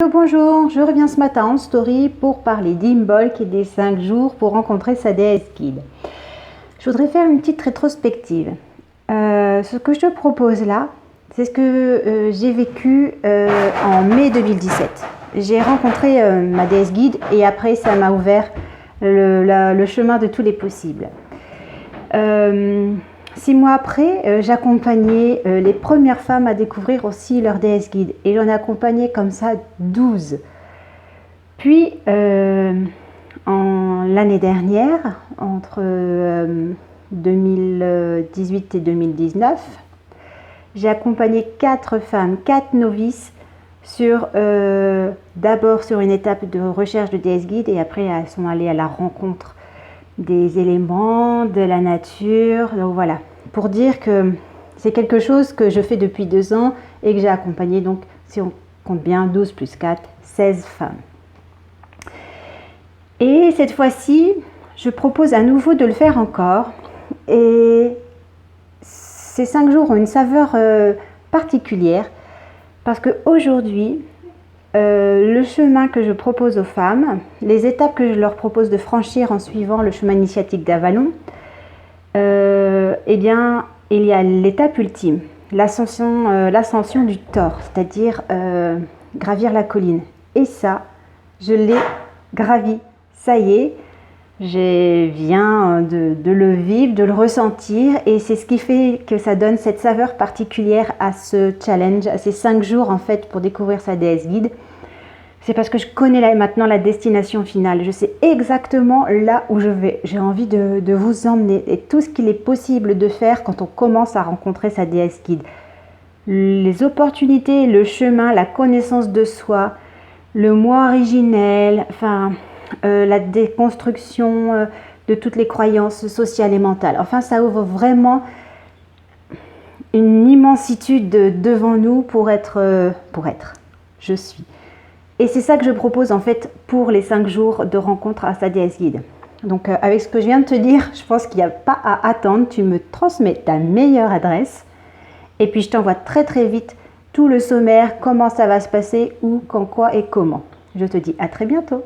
Bonjour, je reviens ce matin en story pour parler d'Imbolc et des 5 jours pour rencontrer sa déesse guide. Je voudrais faire une petite rétrospective. Ce que je te propose là, c'est ce que j'ai vécu en mai 2017. J'ai rencontré ma déesse guide et après ça m'a ouvert le chemin de tous les possibles. 6 mois après, j'accompagnais les premières femmes à découvrir aussi leur déesse guide. Et j'en ai accompagné comme ça 12. Puis, l'année dernière, entre 2018 et 2019, j'ai accompagné 4 femmes, 4 novices, d'abord sur une étape de recherche de déesse guide et après elles sont allées à la rencontre des éléments, de la nature. Donc voilà, pour dire que c'est quelque chose que je fais depuis 2 ans et que j'ai accompagné, donc si on compte bien 12 plus 4, 16 femmes. Et cette fois-ci, je propose à nouveau de le faire encore. Et ces 5 jours ont une saveur particulière parce qu'aujourd'hui, le chemin que je propose aux femmes, les étapes que je leur propose de franchir en suivant le chemin initiatique d'Avalon, eh bien, il y a l'étape ultime, l'ascension du Thor, c'est-à-dire gravir la colline. Et ça, je l'ai gravi, ça y est, je viens de le vivre, de le ressentir, et c'est ce qui fait que ça donne cette saveur particulière à ce challenge, à ces 5 jours en fait pour découvrir sa déesse guide. C'est parce que je connais maintenant la destination finale, je sais exactement là où je vais. J'ai envie de vous emmener et tout ce qu'il est possible de faire quand on commence à rencontrer sa déesse guide. Les opportunités, le chemin, la connaissance de soi, le moi originel, enfin la déconstruction de toutes les croyances sociales et mentales. Enfin, ça ouvre vraiment une immensitude devant nous pour être. Je suis. Et c'est ça que je propose en fait pour les 5 jours de rencontre à sa déesse guide. Donc avec ce que je viens de te dire, je pense qu'il n'y a pas à attendre. Tu me transmets ta meilleure adresse et puis je t'envoie très très vite tout le sommaire, comment ça va se passer, où, quand, quoi et comment. Je te dis à très bientôt.